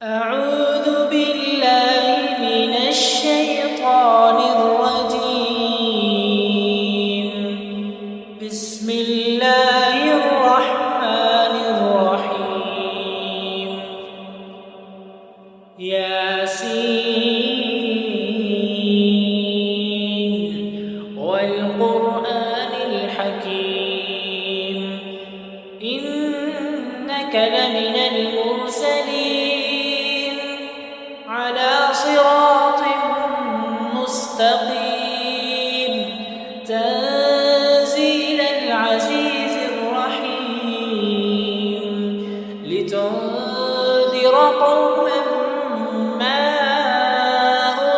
أعوذ بالله من الشيطان الرجيم. بسم الله الرحمن الرحيم. ياسين والقرآن الحكيم إنك لمن المرسلين على صراط مستقيم تنزيل العزيز الرحيم لتنذر قوما ما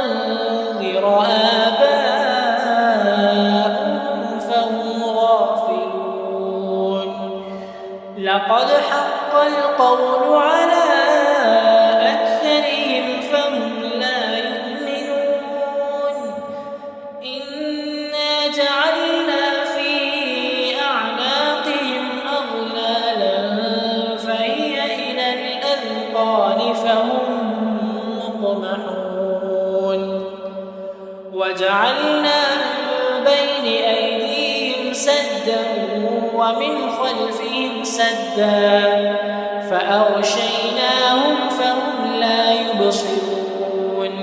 أنذر آباؤهم فهم غافلون. لقد حق القول على أكثرهم فهم لا يؤمنون. إنا جعلنا في أعناقهم أغلالا فهي إلى الأذقان فهم مقمحون. وجعلنا من بين أيديهم سدا ومن خلفهم سدا فأغشيناهم فهم لا يبصرون.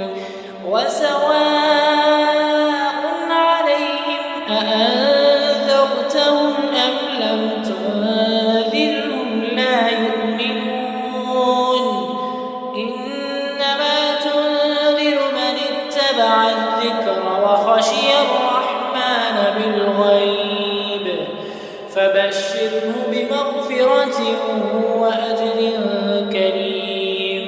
وسواء عليهم أأنذرتهم أم لم تنذرهم لا يؤمنون. إنما تنذر من اتبع الذكر وخشي الرحمن بالغيب فبشره بمغفرة وأجر كريم.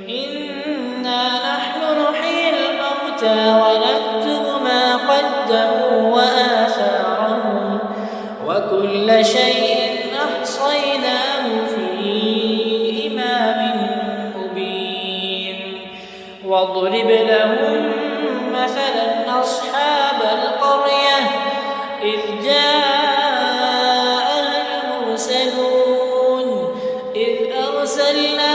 إنا نحن نحيي الموتى ونكتب ما قدموا وآثارهم وكل شيء أحصيناه في إمام مبين. واضرب لهم مثلا أصحاب القرية إذ أرسلنا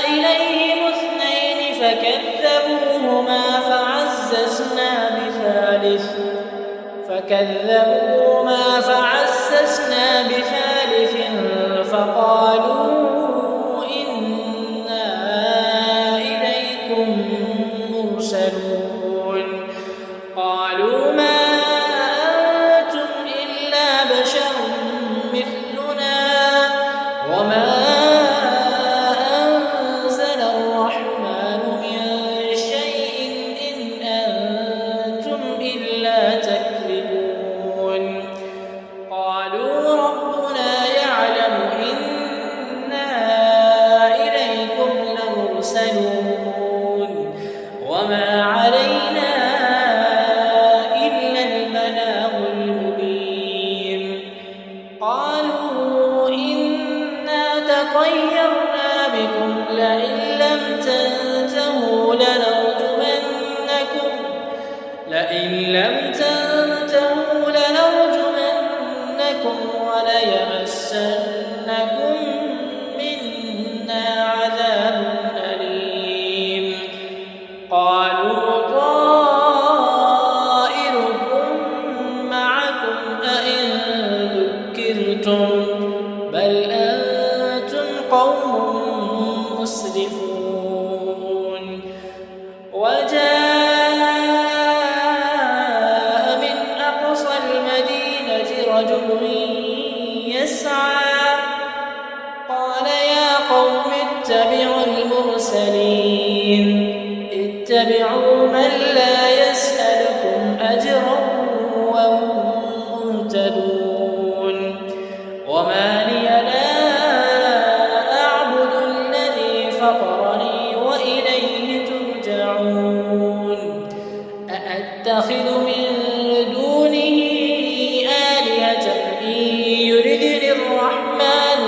إليهم اثنين فكذبوهما فعززنا بثالث فقالوا إنا إليكم مرسلون. قالوا ما أنتم إلا بشر مثلنا وما وما علينا إلا البلاغ المبين. قالوا إنا تطيرنا بكم لئن لم تنتهوا لنرجمنكم وليمسنكم منا عذاب أليم. قالوا طائركم معكم أئن ذكرتم بل أنتم قوم مسرفون. وجاء من أقصى المدينة رجل يسعى قال يا قوم اتبعوا المرسلين اتبعوا من لا يسألكم أجرا وهم مهتدون. وما لي لا أعبد الذي فطرني وإليه ترجعون. أأتخذ من دونه آلهة إن يردني الرحمن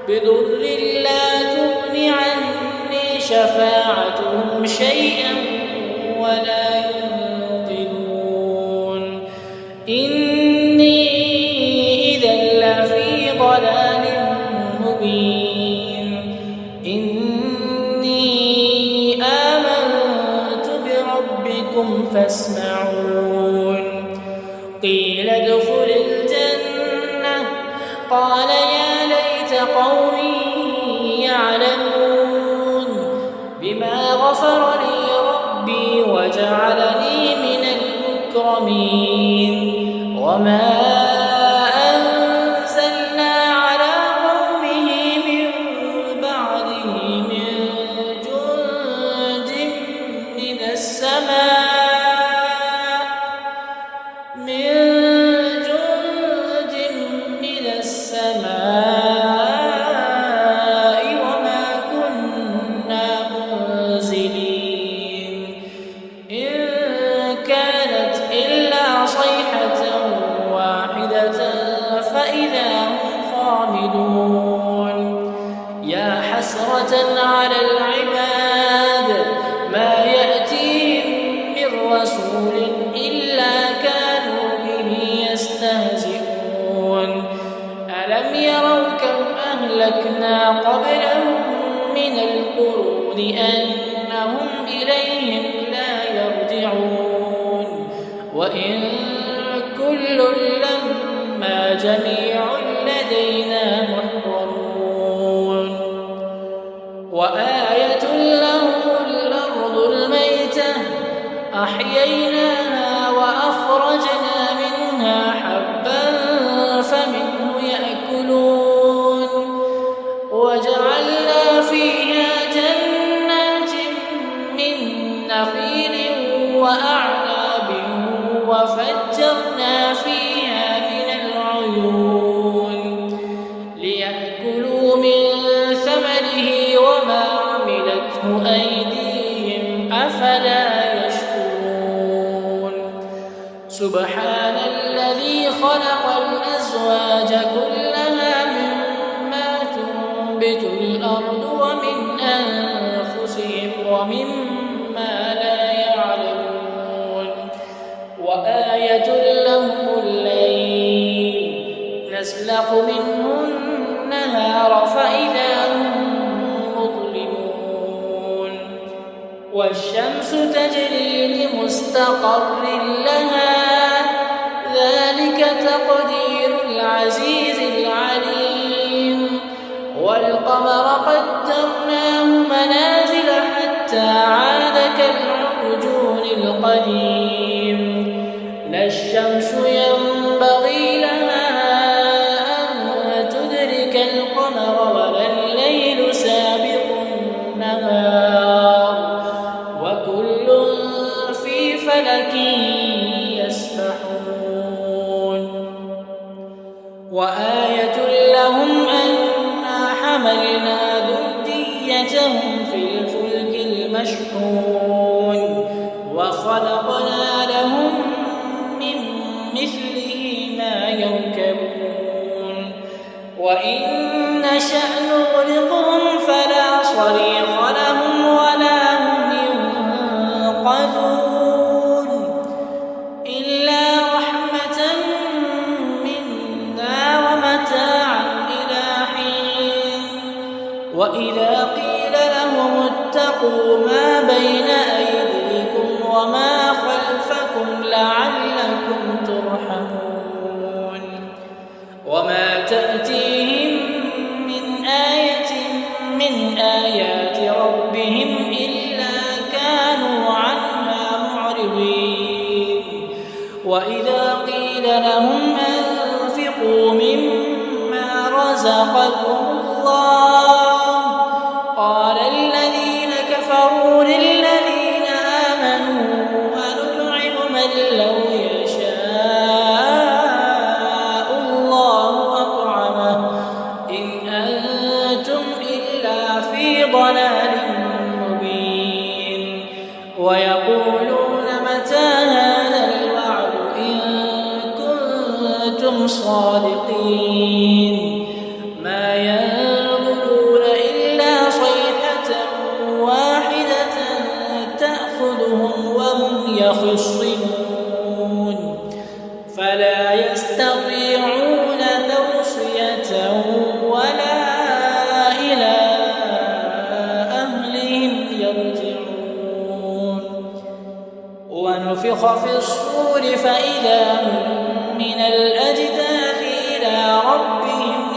بضر لا تغن عني شفاعتهم شيئا ولا ينقذون. إني إذا قال يا ليت قومي يعلمون بما غفر لي ربي وجعلني من المكرمين وما أنزلنا على قومه من بعده من جند من السماء وما كنا منزلين إن كانت إلا صيحة واحدة فإذا هم خامدون يا حسرة على العباد ما يأتيهم من رسول إلا كانوا به يستهزئون ألم يروا كم أهلكنا قبلهم من القرون أنهم إليهم لا يرجعون وإن كل لما جميع لدينا محضرون وآية لهم الأرض الميتة أحييناها وأخرجنا منها حبا فمنه يأكلون وجعلنا فيها جنات من نخيل وأعناب وفجرنا فيها من العيون ليأكلوا من ثمره وما عملته أيديهم أفلا يشكرون سبحان الذي خلق الأزواج كلها مما تنبت الأرض ومن أنفسهم ومما لا يعلمون وآية لهم الليل نسلخ منه النهار فإذا هم مظلمون والشمس تجري لمستقر لها ذلك تقدير العزيز العليم والقمر قدرناه منازل حتى عاد كالعرجون القديم لا الشمس ينبغي لها أن تدرك القمر ولا الليل سابق النهار وكل في فلك يسبحون وآية لهم أنا حملنا ذريتهم في الفلك المشحون وخلقنا لهم من مثله ما يركبون وإن نشأ نغرقهم فلا صريخ لهم ولا هم ينقذون إلا رحمة منا ومتاعا إلى حين وإذا قيل لهم اتقوا ما بين أيديكم وما خلفكم لعلكم ترحمون وما تأتيهم من آية من آيات ربهم إلا كانوا عنها معرضين وإذا قيل لهم أنفقوا مما رزقكم الله قال الذين كفروا للذين آمنوا أنطعم من لو يشاء الله أطعمه إن أنتم إلا في ضلال مبين ويقولون متى هذا الوعد إن كنتم صادقين ما ينظرون إلا صيحة واحدة تأخذهم وهم يخصمون فلا يستطيعون توصية ولا إلى أهلهم يرجعون ونفخ في الصور فإذا هم من الأجداث إلى ربهم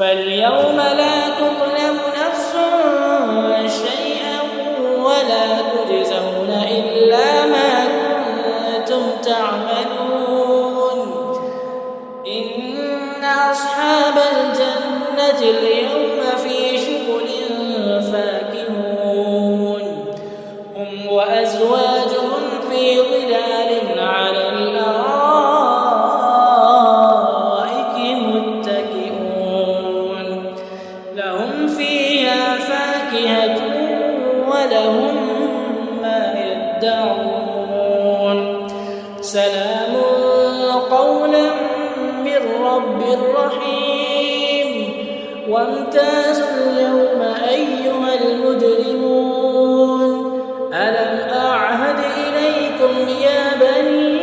فاليوم لا تظلم نفس شيئا ولا تجزون إلا ما كنتم تعملون. إن أصحاب الجنة اليوم في شغل فاكهون هم وأزواجهم في ظلال على الأرائك متكئون لهم فيها فاكهة ولهم ما يدعون سلام قولا من رب رحيم. وامتازوا اليوم أيها المجرمون ألم أعهد إليكم يا بني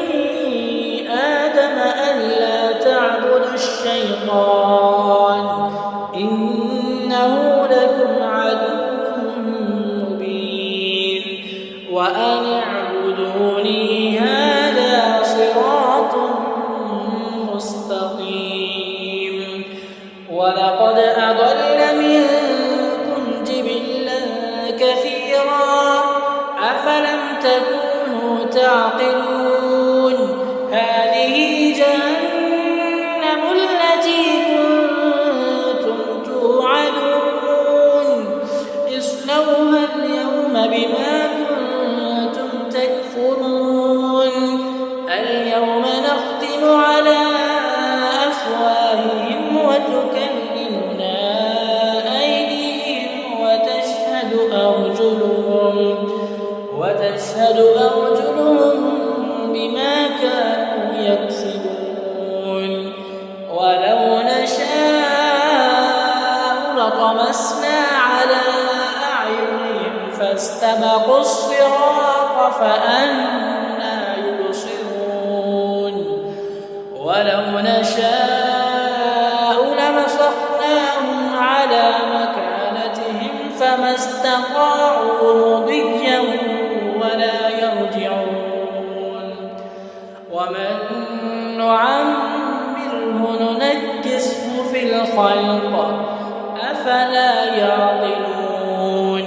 آدم ألا تعبدوا الشيطان إنه لكم عدو مبين وأن اعبدوني هذا صراط مستقيم. ولقد أضل منكم جبلا كثيرا أفلم تكونوا تعقلون. هذه جهنم التي كنتم توعدون اصلوها اليوم بما كنتم تكفرون. اليوم نختم على أفواههم وتكلمنا أيديهم وتشهد أرجلهم بما كانوا يكسبون. ولو نشاء لطمسنا على أعينهم فاستبقوا الصراط فأنى يبصرون. ولو نشاء لمسخناهم على مكانتهم فما استطاعوا مضيا ولا يرجعون. ومن نعمره ننكسه في الخلق أفلا يعقلون.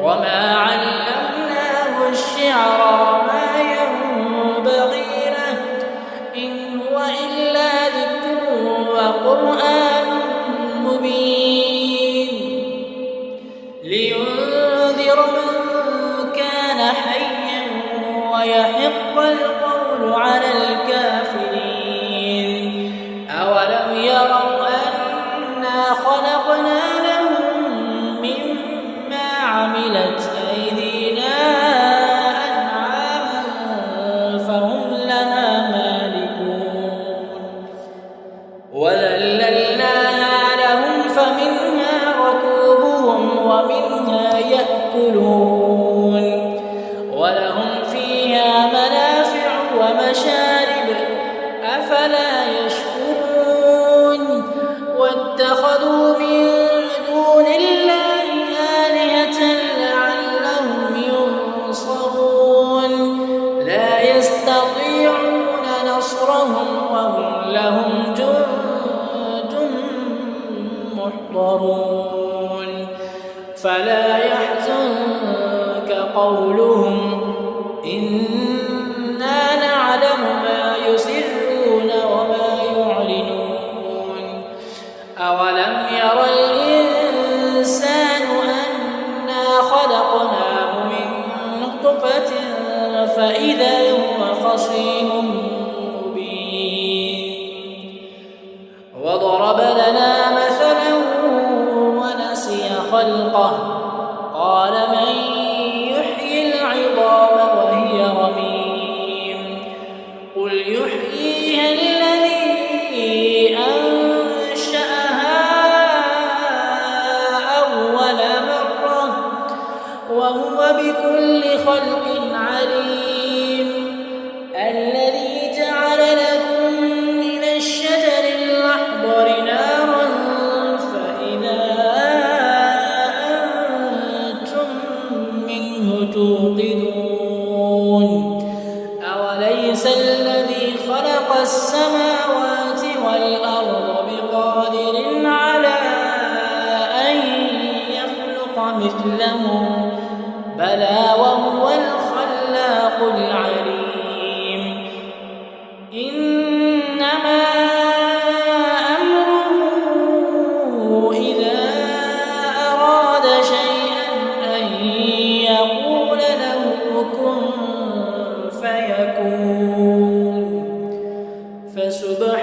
وما علمناه الشعر ما ينبغي له إن هو إلا ذكر وقرآن مبين لينذر من كان حيا ويحق القول على الكافرين. أولم يروا أنا خلقنا لهم مما عملت أيدينا أنعاما فهم لها مالكون وذللناها لهم فمنها ركوبهم ومنها يأكلون ولهم فيها منافع ومشارب أفلا يشكرون. واتخذوا من دون الله آلهة لعلهم ينصرون لا يستطيعون نصرهم وهم لهم جند محضرون. فلا يحزنك قولهم إنا نعلم ما يسرون وما يعلنون. أولم ير الإنسان أنا خلقناه من نطفة فإذا هو خصيم مبين. وضرب لنا مثلا ونسي خلقه قال من يحيي العظام وهي رميم قل يحييها الذي أنشأها أول مرة وهو بكل خلق عليم. الذي جعل لكم من الشجر الأخضر نارا فإذا أنتم منه توقدون. أوليس الذي خلق السماوات والأرض بقادر على مثله بلى وهو الخلاق العليم إنما أمره إذا أراد شيئا أن يقول له كن فيكون فسبحان